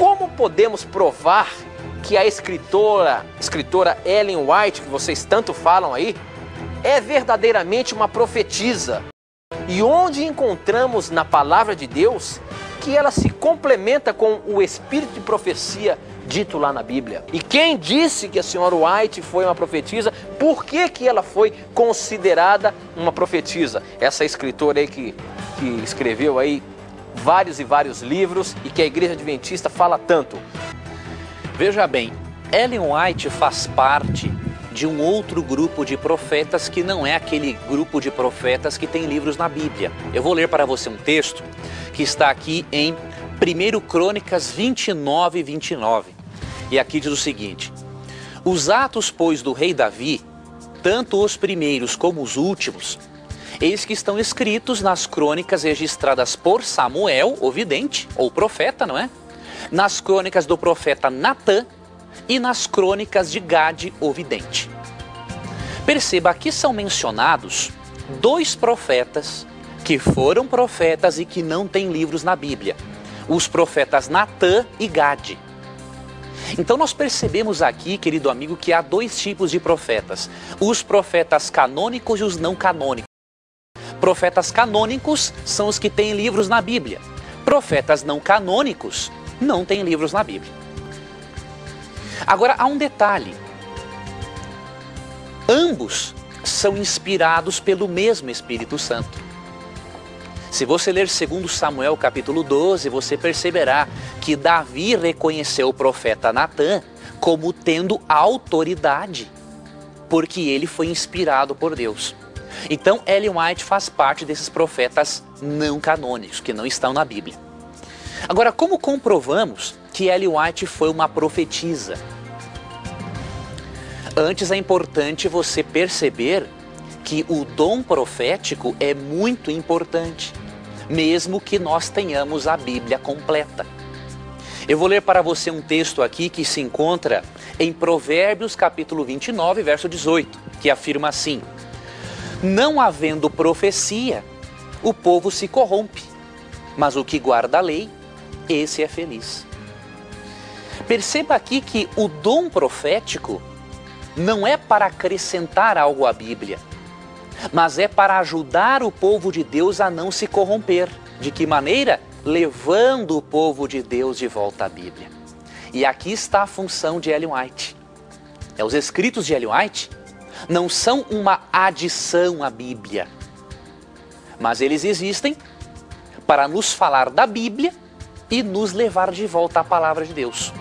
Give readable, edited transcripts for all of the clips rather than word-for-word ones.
como podemos provar que a escritora Ellen White, que vocês tanto falam aí, é verdadeiramente uma profetisa? E onde encontramos na palavra de Deus que ela se complementa com o espírito de profecia dito lá na Bíblia? E quem disse que a senhora White foi uma profetisa? Por que ela foi considerada uma profetisa? Essa escritora aí que escreveu aí vários e vários livros e que a Igreja Adventista fala tanto. Veja bem, Ellen White faz parte de um outro grupo de profetas que não é aquele grupo de profetas que tem livros na Bíblia. Eu vou ler para você um texto que está aqui em 1 Crônicas 29, 29. E aqui diz o seguinte: os atos, pois, do rei Davi, tanto os primeiros como os últimos, eis que estão escritos nas crônicas registradas por Samuel, o vidente, ou profeta, não é? Nas crônicas do profeta Natã e nas crônicas de Gade, o vidente. Perceba, aqui são mencionados dois profetas que foram profetas e que não têm livros na Bíblia. Os profetas Natã e Gade. Então nós percebemos aqui, querido amigo, que há dois tipos de profetas. Os profetas canônicos e os não canônicos. Profetas canônicos são os que têm livros na Bíblia. Profetas não canônicos não têm livros na Bíblia. Agora, há um detalhe. Ambos são inspirados pelo mesmo Espírito Santo. Se você ler 2 Samuel capítulo 12, você perceberá que Davi reconheceu o profeta Natã como tendo autoridade, porque ele foi inspirado por Deus. Então, Ellen White faz parte desses profetas não canônicos, que não estão na Bíblia. Agora, como comprovamos que Ellen White foi uma profetisa? Antes é importante você perceber que o dom profético é muito importante, mesmo que nós tenhamos a Bíblia completa. Eu vou ler para você um texto aqui que se encontra em Provérbios capítulo 29, verso 18, que afirma assim: não havendo profecia, o povo se corrompe, mas o que guarda a lei, esse é feliz. Perceba aqui que o dom profético não é para acrescentar algo à Bíblia, mas é para ajudar o povo de Deus a não se corromper. De que maneira? Levando o povo de Deus de volta à Bíblia. E aqui está a função de Ellen White. Os escritos de Ellen White não são uma adição à Bíblia, mas eles existem para nos falar da Bíblia e nos levar de volta à palavra de Deus.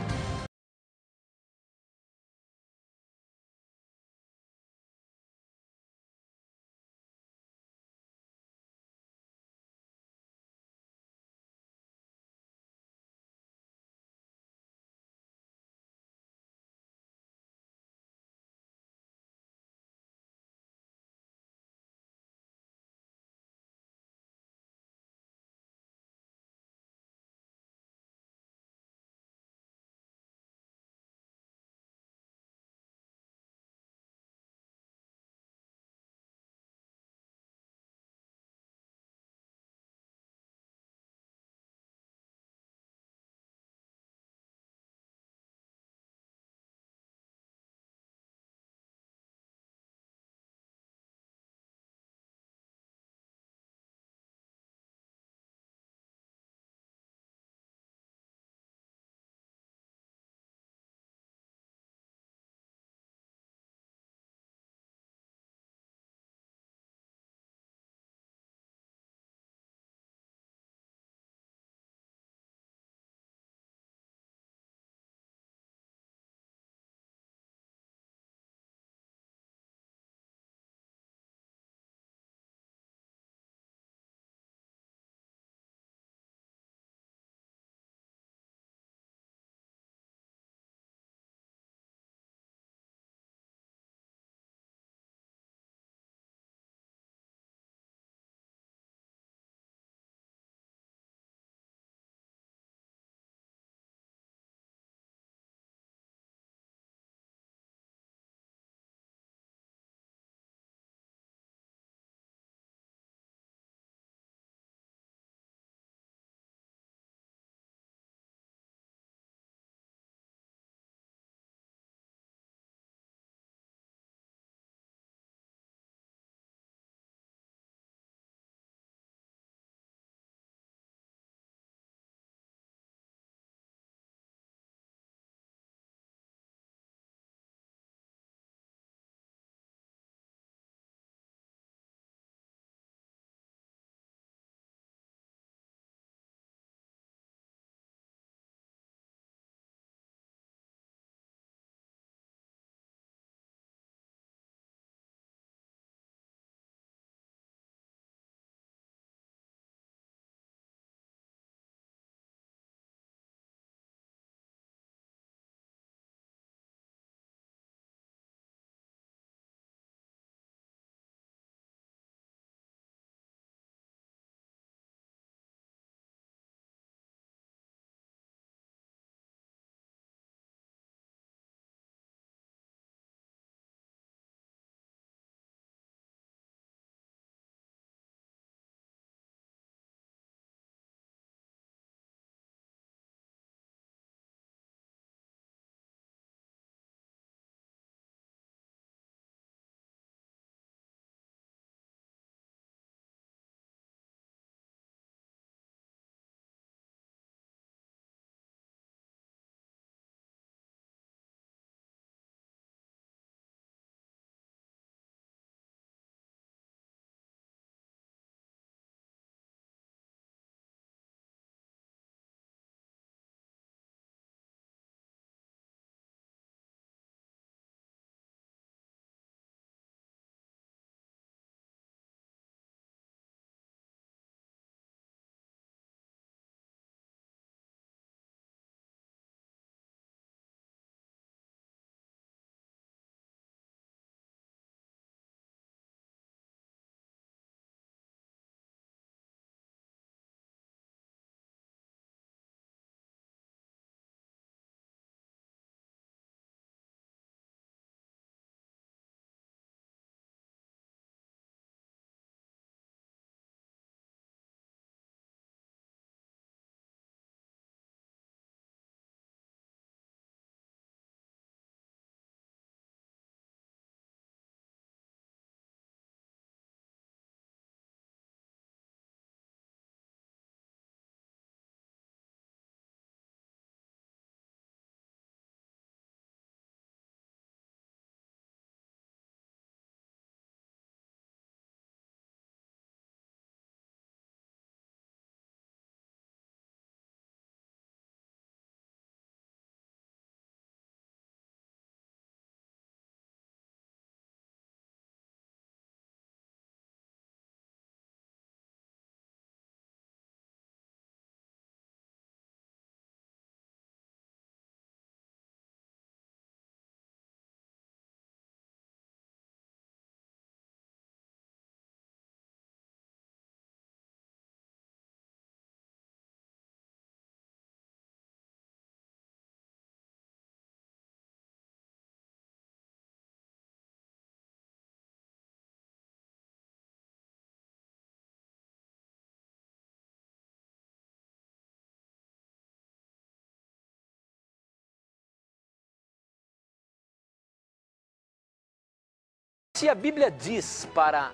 Se a Bíblia diz para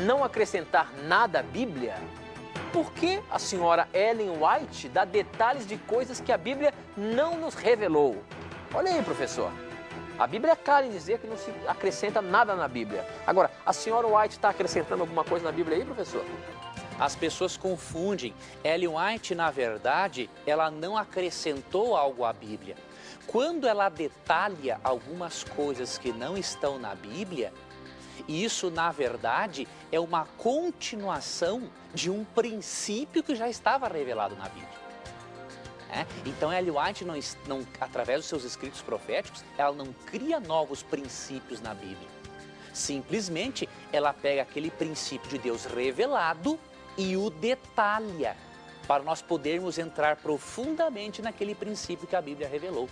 não acrescentar nada à Bíblia, por que a senhora Ellen White dá detalhes de coisas que a Bíblia não nos revelou? Olha aí, professor. A Bíblia é clara em dizer que não se acrescenta nada na Bíblia. Agora, a senhora White está acrescentando alguma coisa na Bíblia aí, professor? As pessoas confundem. Ellen White, na verdade, ela não acrescentou algo à Bíblia. Quando ela detalha algumas coisas que não estão na Bíblia, isso, na verdade, é uma continuação de um princípio que já estava revelado na Bíblia. Então, Ellen White, através dos seus escritos proféticos, ela não cria novos princípios na Bíblia. Simplesmente, ela pega aquele princípio de Deus revelado e o detalha, para nós podermos entrar profundamente naquele princípio que a Bíblia revelou.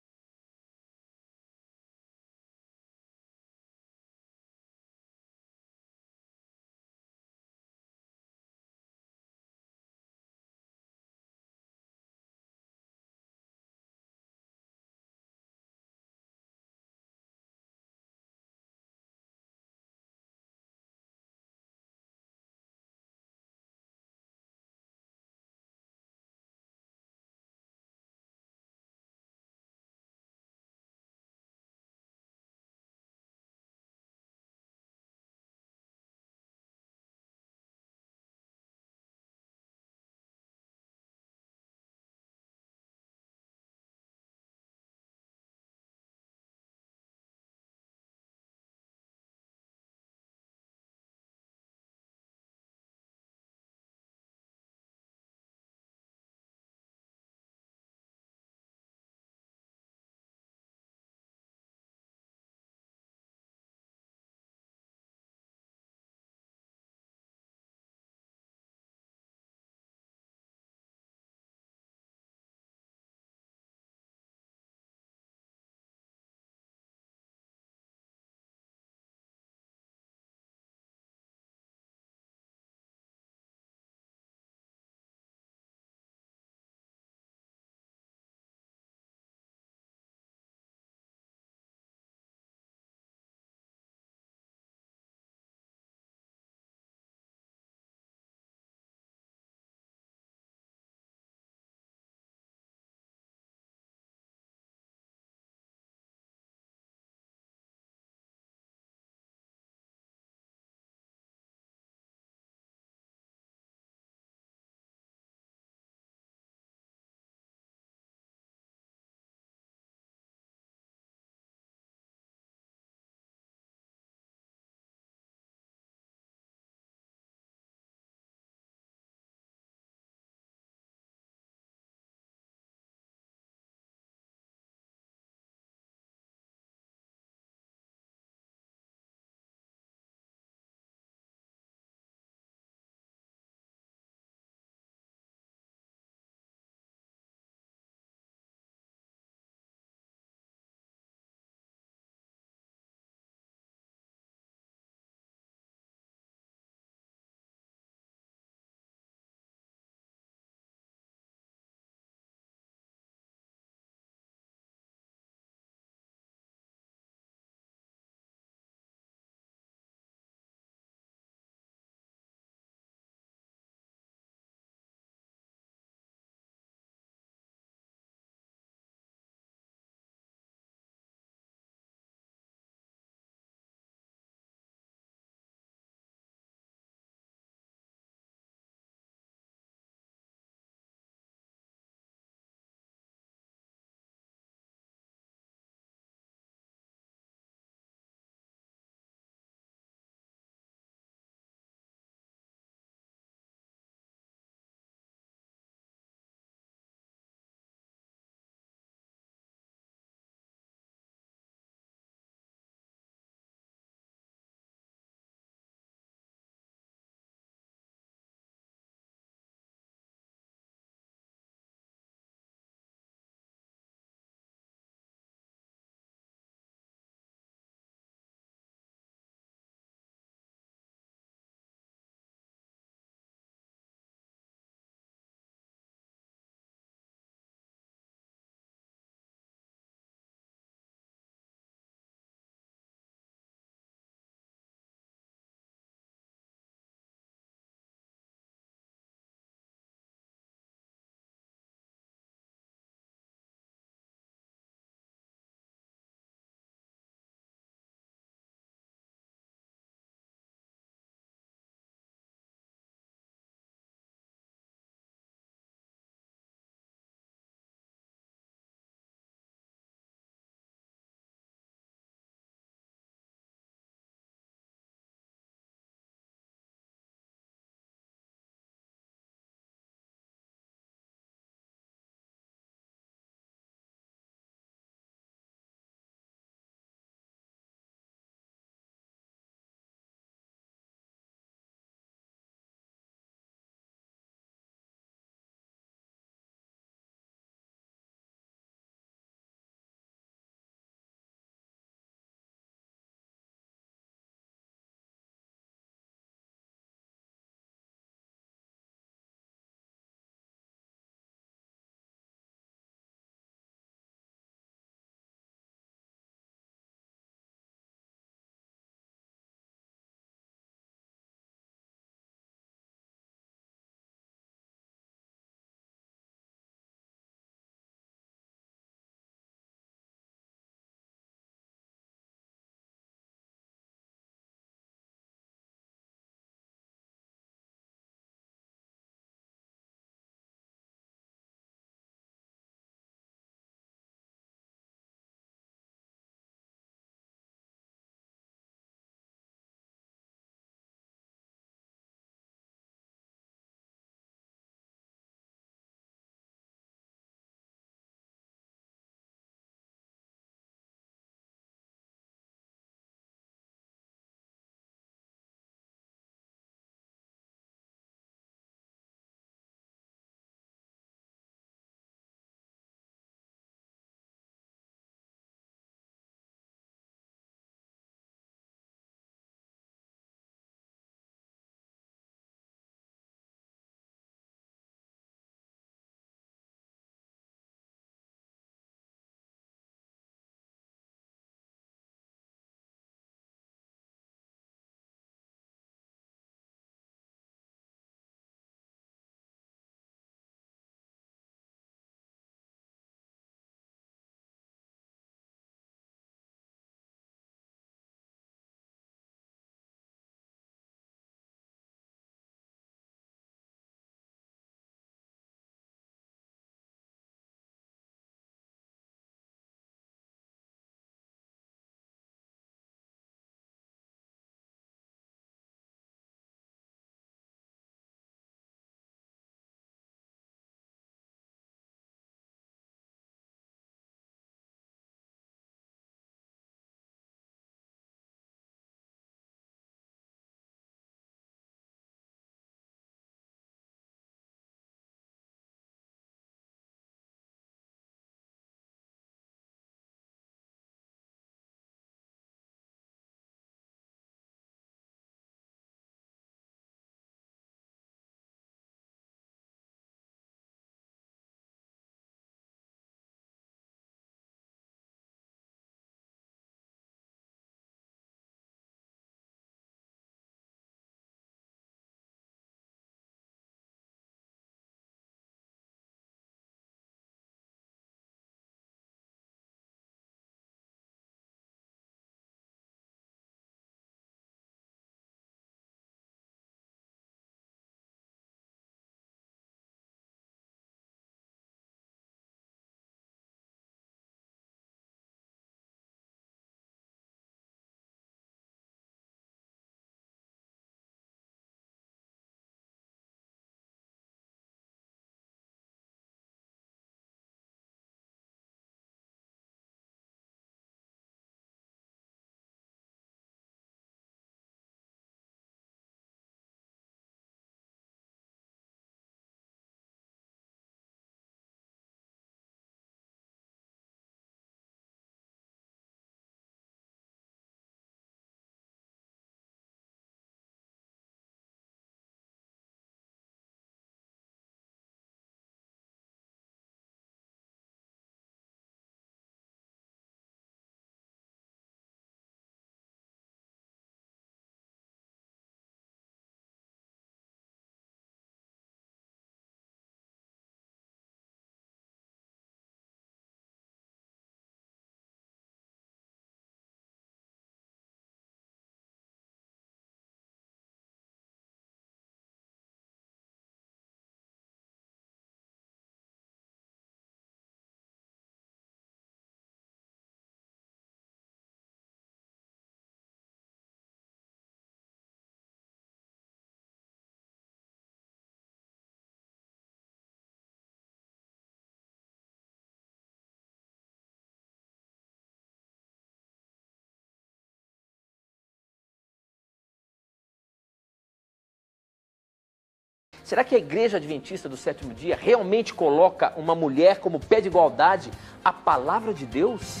Será que a Igreja Adventista do Sétimo Dia realmente coloca uma mulher como pé de igualdade à palavra de Deus?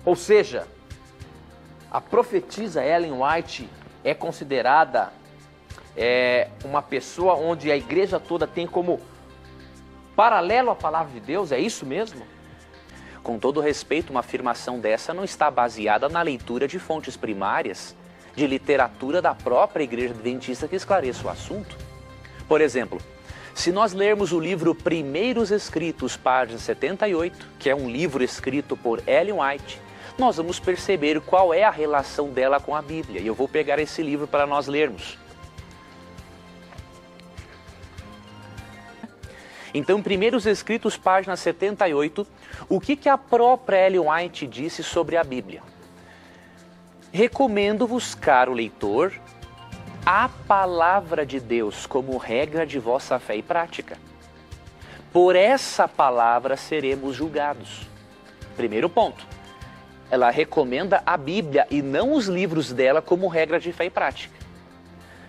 Ou seja, a profetisa Ellen White é considerada uma pessoa onde a igreja toda tem como paralelo à palavra de Deus? É isso mesmo? Com todo respeito, uma afirmação dessa não está baseada na leitura de fontes primárias, de literatura da própria Igreja Adventista que esclareça o assunto. Por exemplo, se nós lermos o livro Primeiros Escritos, página 78, que é um livro escrito por Ellen White, nós vamos perceber qual é a relação dela com a Bíblia. E eu vou pegar esse livro para nós lermos. Então, Primeiros Escritos, página 78, o que a própria Ellen White disse sobre a Bíblia? Recomendo-vos, caro leitor, a palavra de Deus como regra de vossa fé e prática. Por essa palavra seremos julgados. Primeiro ponto. Ela recomenda a Bíblia e não os livros dela como regra de fé e prática.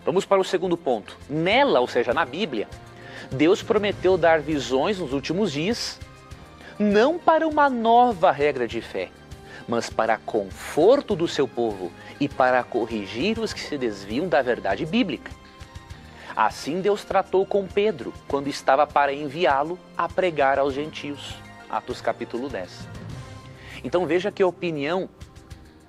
Vamos para o segundo ponto. Nela, ou seja, na Bíblia, Deus prometeu dar visões nos últimos dias, não para uma nova regra de fé, mas para conforto do seu povo e para corrigir os que se desviam da verdade bíblica. Assim Deus tratou com Pedro, quando estava para enviá-lo a pregar aos gentios. Atos capítulo 10. Então veja que a opinião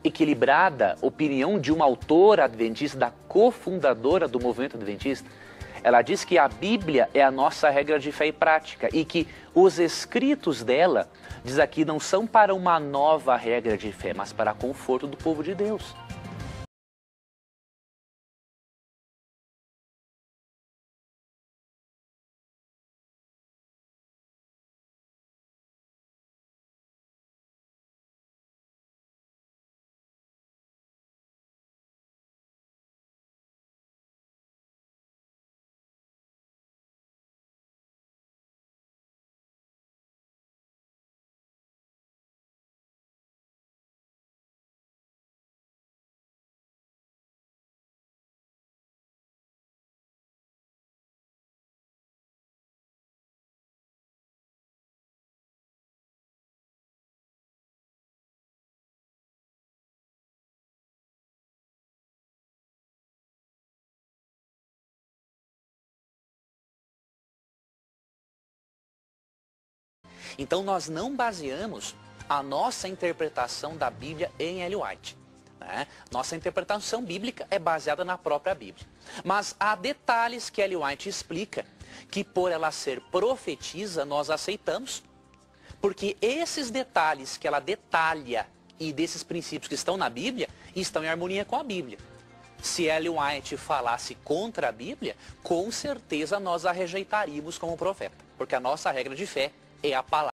equilibrada, opinião de uma autora adventista, da cofundadora do movimento adventista, ela diz que a Bíblia é a nossa regra de fé e prática e que os escritos dela, diz aqui, não são para uma nova regra de fé, mas para conforto do povo de Deus. Então nós não baseamos a nossa interpretação da Bíblia em Ellen White. Né? Nossa interpretação bíblica é baseada na própria Bíblia. Mas há detalhes que Ellen White explica que por ela ser profetisa nós aceitamos, porque esses detalhes que ela detalha e desses princípios que estão na Bíblia estão em harmonia com a Bíblia. Se Ellen White falasse contra a Bíblia, com certeza nós a rejeitaríamos como profeta, porque a nossa regra de fé é a palavra.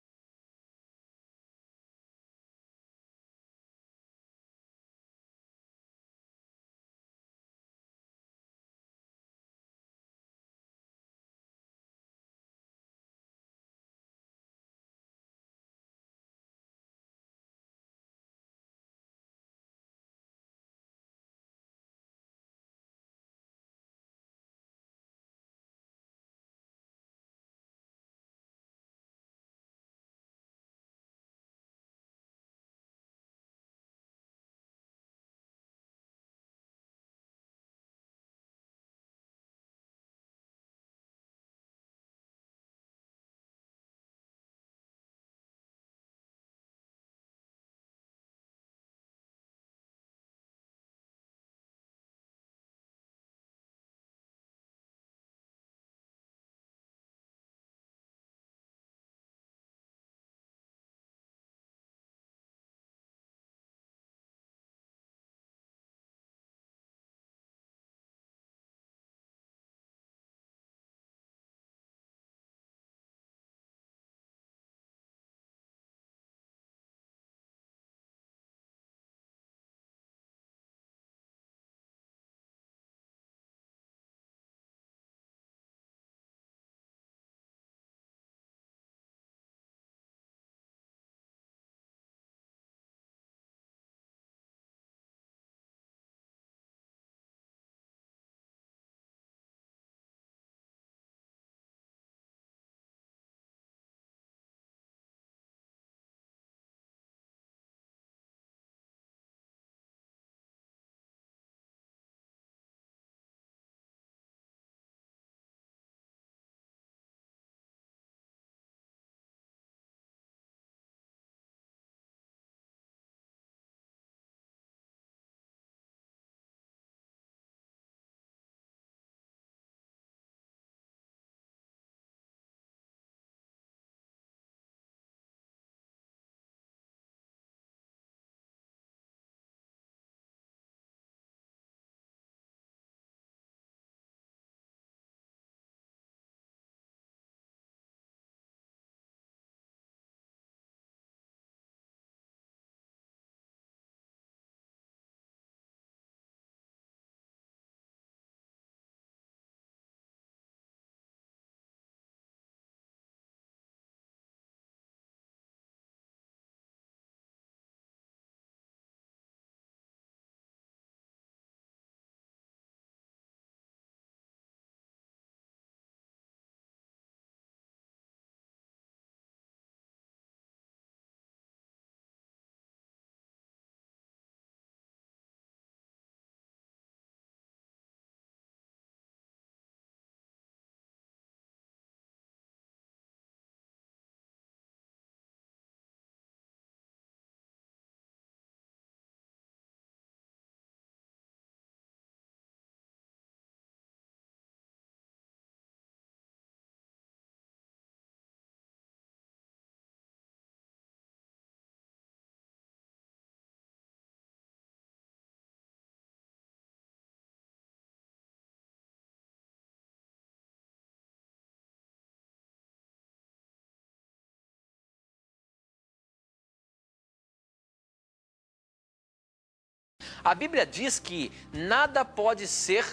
A Bíblia diz que nada pode ser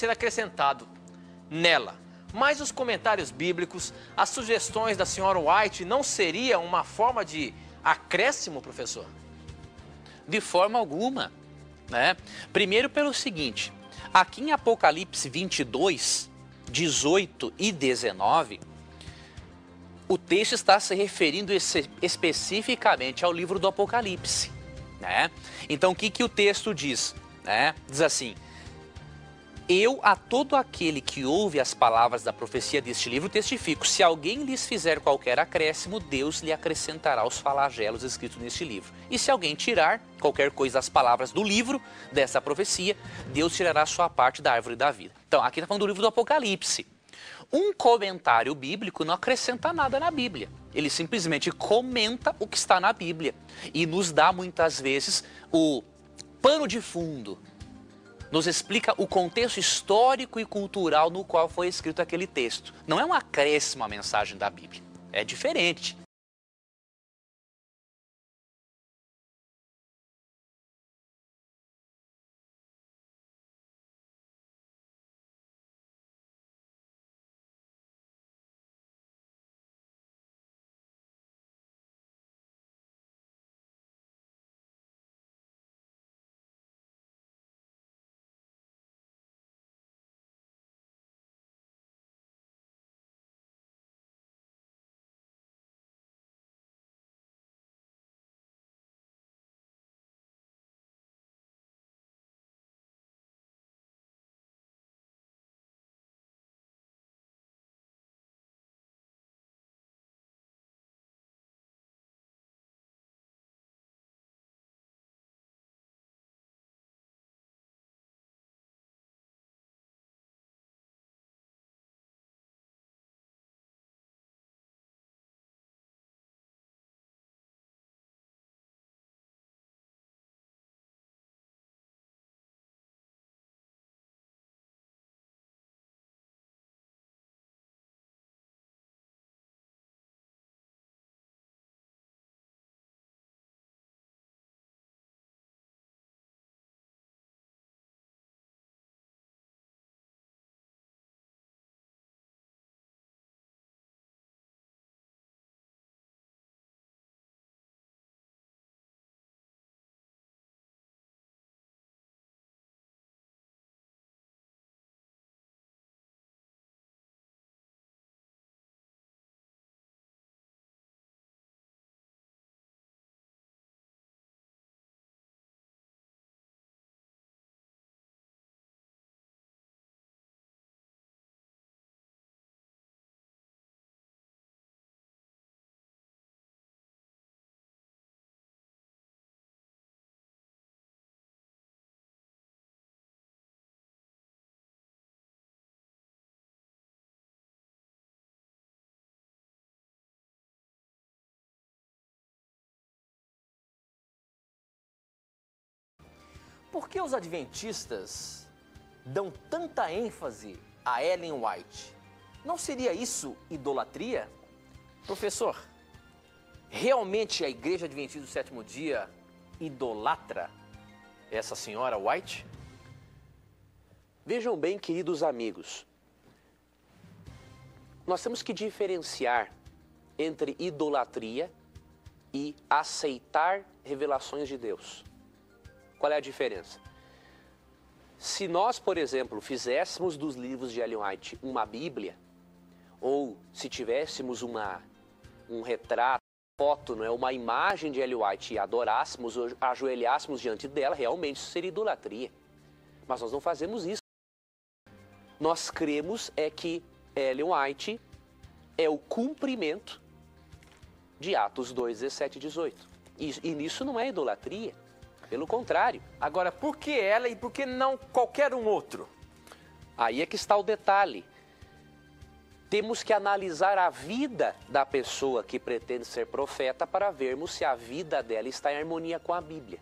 acrescentado nela. Mas os comentários bíblicos, as sugestões da senhora White não seria uma forma de acréscimo, professor? De forma alguma, né? Primeiro pelo seguinte, aqui em Apocalipse 22, 18 e 19, o texto está se referindo especificamente ao livro do Apocalipse, né? Então o que o texto diz? Né? Diz assim: eu a todo aquele que ouve as palavras da profecia deste livro testifico, se alguém lhes fizer qualquer acréscimo, Deus lhe acrescentará os flagelos escritos neste livro. E se alguém tirar qualquer coisa das palavras do livro dessa profecia, Deus tirará sua parte da árvore da vida. Então aqui está falando do livro do Apocalipse. Um comentário bíblico não acrescenta nada na Bíblia. Ele simplesmente comenta o que está na Bíblia e nos dá muitas vezes o pano de fundo. Nos explica o contexto histórico e cultural no qual foi escrito aquele texto. Não é um acréscimo à mensagem da Bíblia. É diferente. Por que os adventistas dão tanta ênfase a Ellen White? Não seria isso idolatria? Professor, realmente a Igreja Adventista do Sétimo Dia idolatra essa senhora White? Vejam bem, queridos amigos, nós temos que diferenciar entre idolatria e aceitar revelações de Deus. Qual é a diferença? Se nós, por exemplo, fizéssemos dos livros de Ellen White uma Bíblia, ou se tivéssemos um retrato, foto, não é, uma imagem de Ellen White e adorássemos ou ajoelhássemos diante dela, realmente isso seria idolatria. Mas nós não fazemos isso. Nós cremos que Ellen White é o cumprimento de Atos 2, 17 e 18. E nisso não é idolatria. Pelo contrário. Agora, por que ela e por que não qualquer um outro? Aí é que está o detalhe. Temos que analisar a vida da pessoa que pretende ser profeta para vermos se a vida dela está em harmonia com a Bíblia.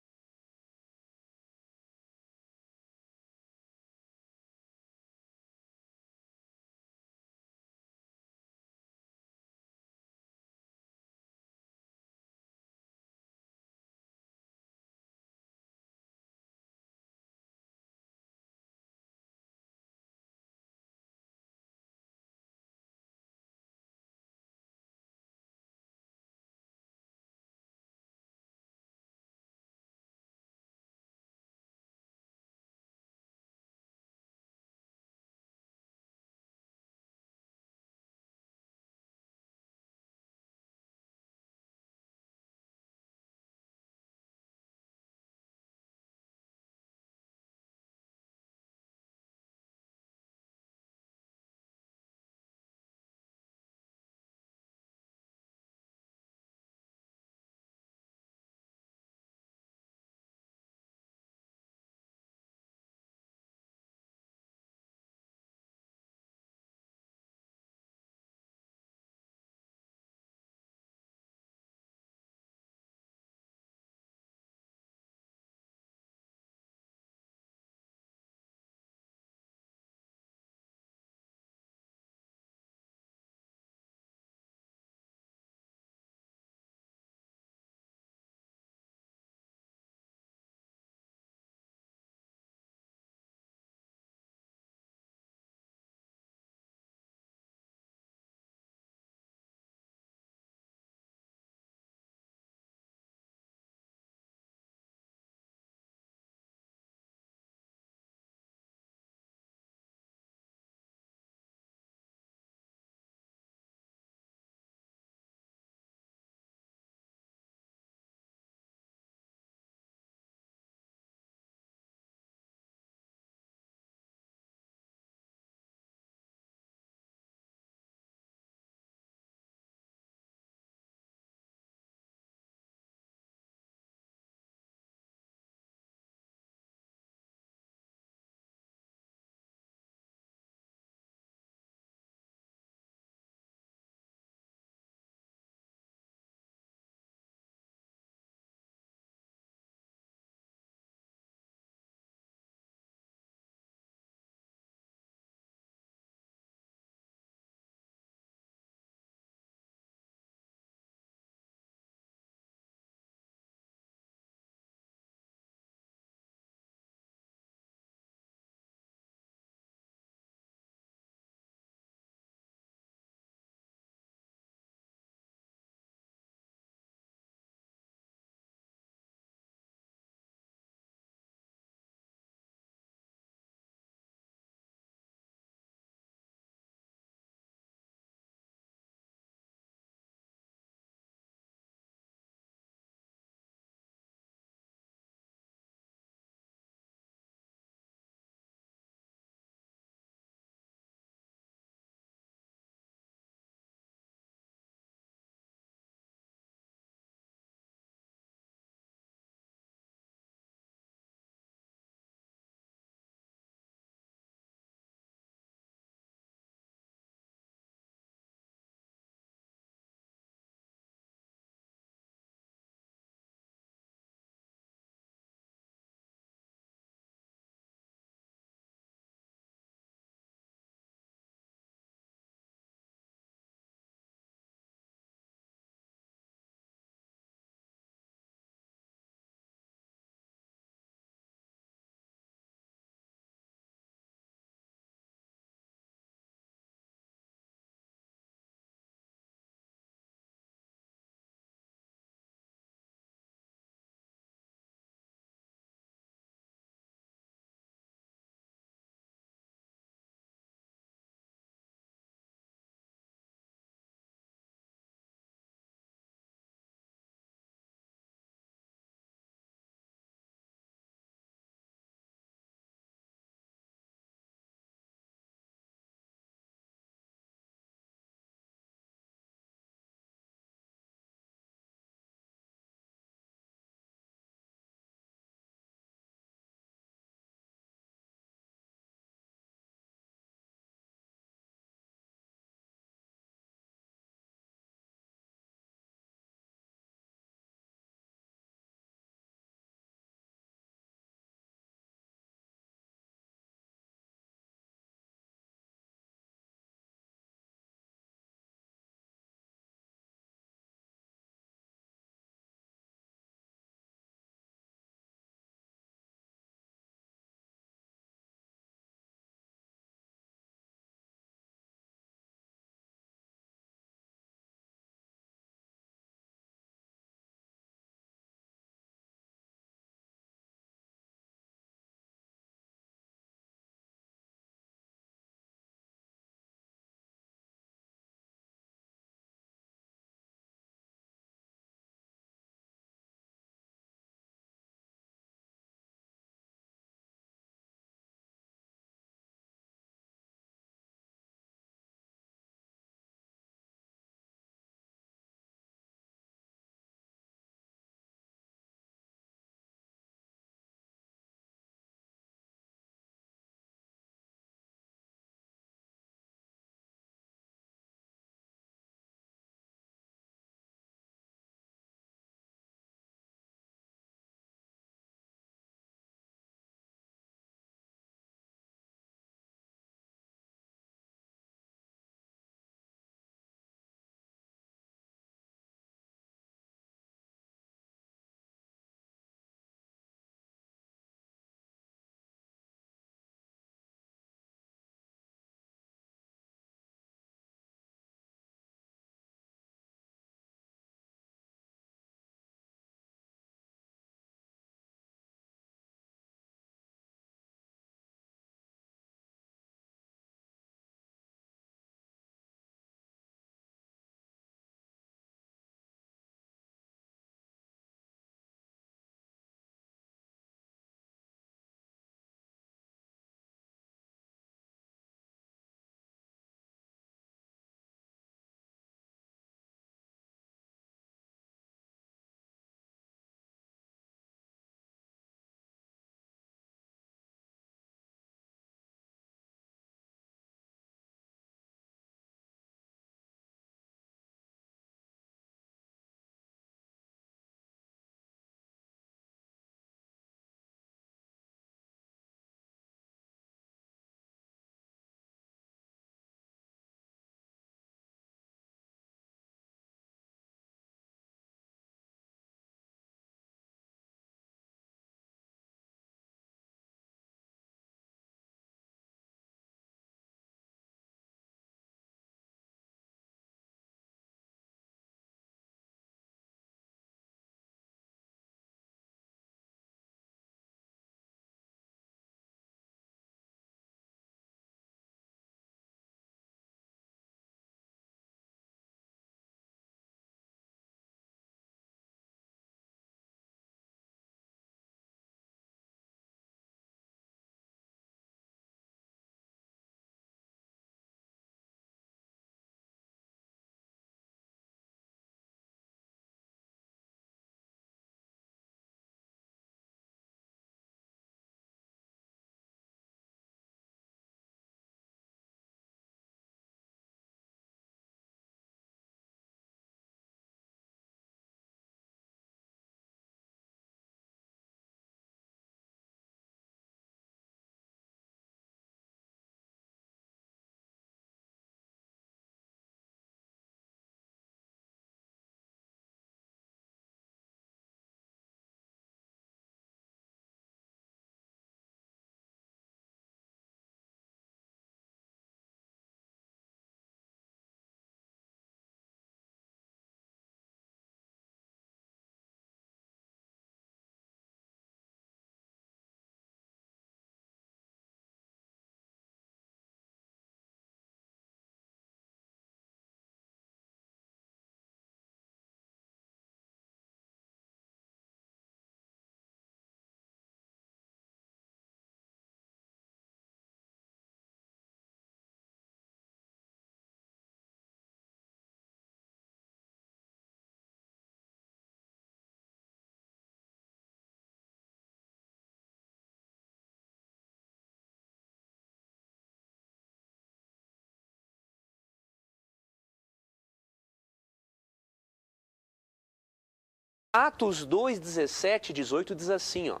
Atos 2, 17 e 18 diz assim, ó.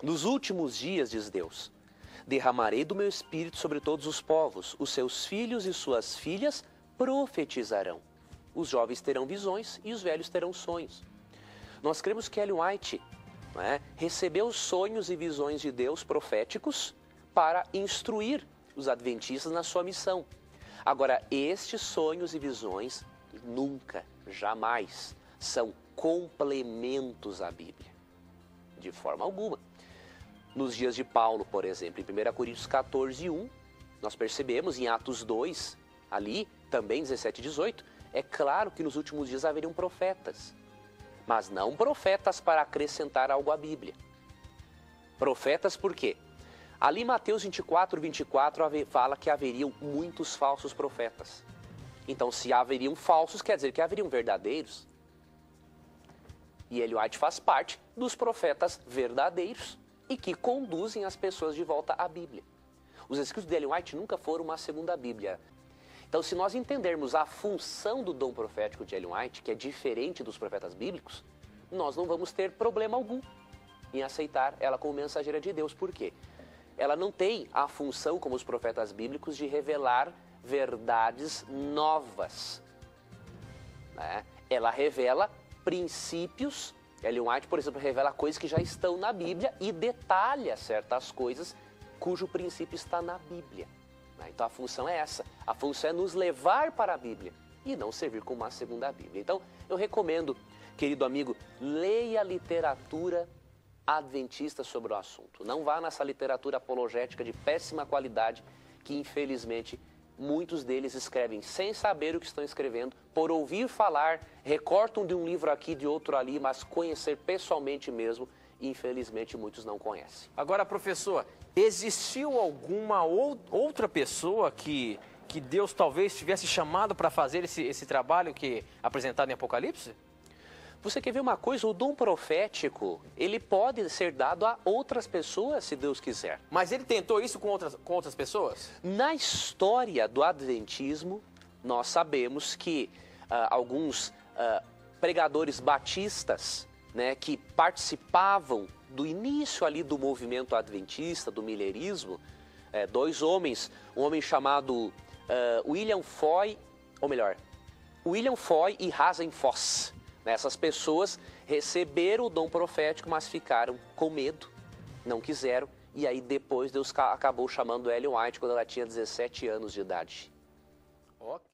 Nos últimos dias, diz Deus, derramarei do meu espírito sobre todos os povos, os seus filhos e suas filhas profetizarão. Os jovens terão visões e os velhos terão sonhos. Nós cremos que Ellen White recebeu sonhos e visões de Deus proféticos para instruir os adventistas na sua missão. Agora, estes sonhos e visões nunca, jamais são complementos à Bíblia, de forma alguma. Nos dias de Paulo, por exemplo, em 1 Coríntios 14, 1, nós percebemos em Atos 2, ali, também 17 e 18, é claro que nos últimos dias haveriam profetas, mas não profetas para acrescentar algo à Bíblia. Profetas por quê? Ali em Mateus 24, 24 fala que haveriam muitos falsos profetas. Então, se haveriam falsos, quer dizer que haveriam verdadeiros. E Ellen White faz parte dos profetas verdadeiros e que conduzem as pessoas de volta à Bíblia. Os escritos de Ellen White nunca foram uma segunda Bíblia. Então, se nós entendermos a função do dom profético de Ellen White, que é diferente dos profetas bíblicos, nós não vamos ter problema algum em aceitar ela como mensageira de Deus. Por quê? Ela não tem a função, como os profetas bíblicos, de revelar verdades novas. Ela revela princípios. Ellen White, por exemplo, revela coisas que já estão na Bíblia e detalha certas coisas cujo princípio está na Bíblia. Então a função é essa. A função é nos levar para a Bíblia e não servir como uma segunda Bíblia. Então eu recomendo, querido amigo, leia literatura adventista sobre o assunto. Não vá nessa literatura apologética de péssima qualidade que, infelizmente, muitos deles escrevem sem saber o que estão escrevendo, por ouvir falar, recortam de um livro aqui, de outro ali, mas conhecer pessoalmente mesmo, infelizmente, muitos não conhecem. Agora, professor, existiu alguma outra pessoa que Deus talvez tivesse chamado para fazer esse trabalho que é apresentado em Apocalipse? Você quer ver uma coisa? O dom profético, ele pode ser dado a outras pessoas, se Deus quiser. Mas ele tentou isso com outras pessoas? Na história do adventismo, nós sabemos que alguns pregadores batistas, que participavam do início ali do movimento adventista, do milherismo, dois homens, um homem chamado William Foy e Hazen Foss. Essas pessoas receberam o dom profético, mas ficaram com medo, não quiseram, e aí depois Deus acabou chamando Ellen White quando ela tinha 17 anos de idade. Ok.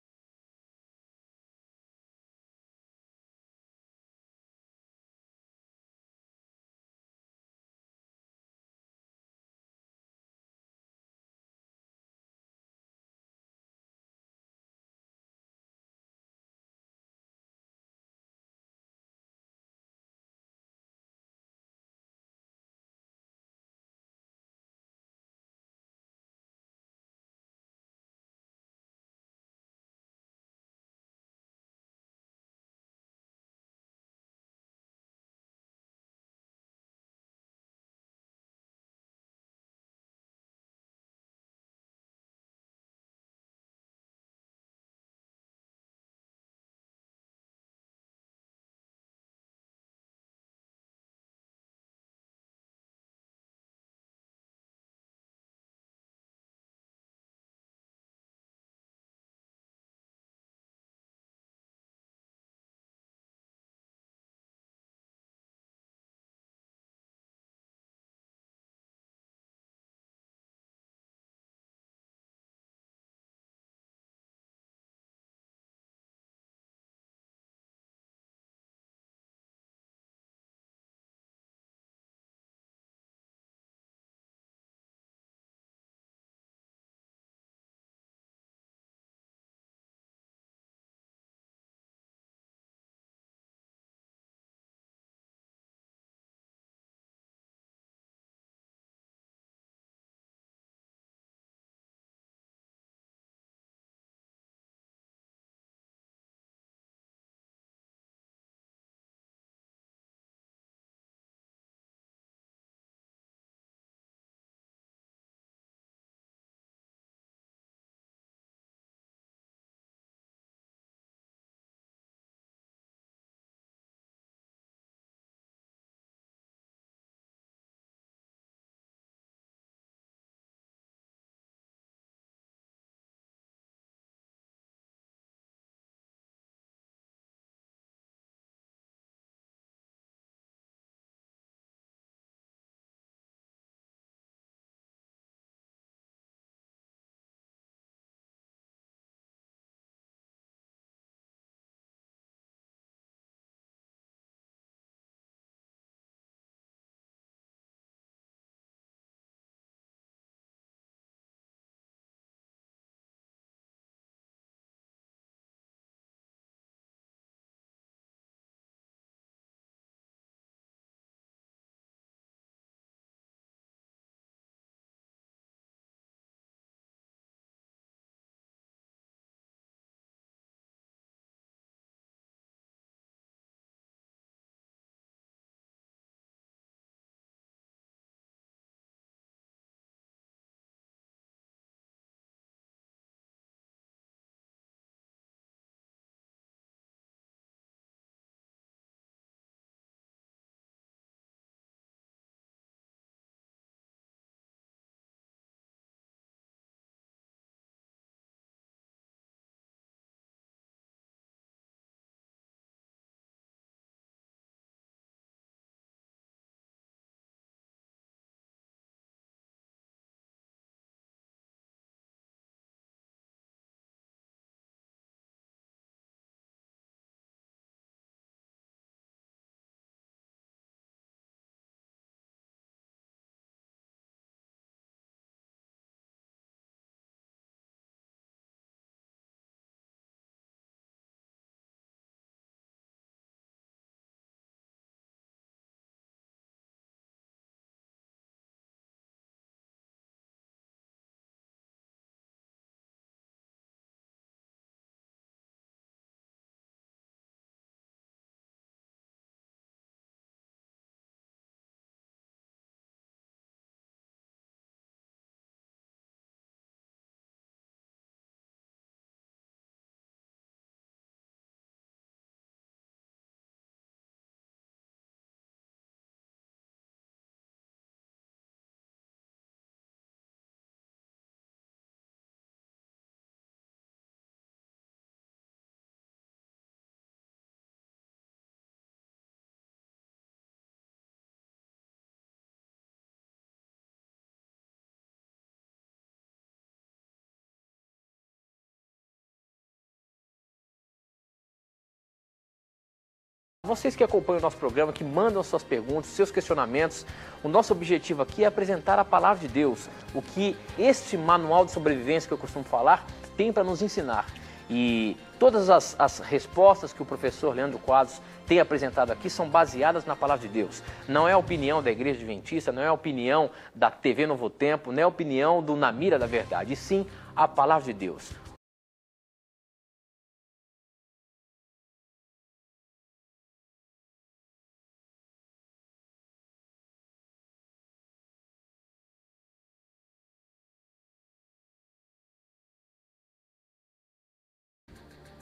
Vocês que acompanham o nosso programa, que mandam suas perguntas, seus questionamentos, o nosso objetivo aqui é apresentar a palavra de Deus, o que este manual de sobrevivência que eu costumo falar tem para nos ensinar. E todas as respostas que o professor Leandro Quadros tem apresentado aqui são baseadas na palavra de Deus. Não é a opinião da Igreja Adventista, não é a opinião da TV Novo Tempo, não é a opinião do Na Mira da Verdade, e sim a palavra de Deus.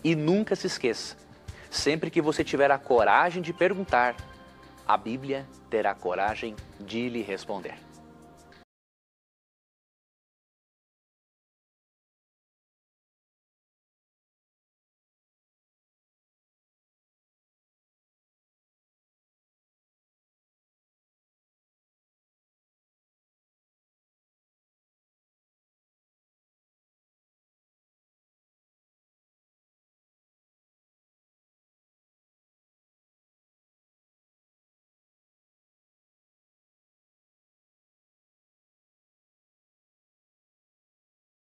E nunca se esqueça, sempre que você tiver a coragem de perguntar, a Bíblia terá coragem de lhe responder.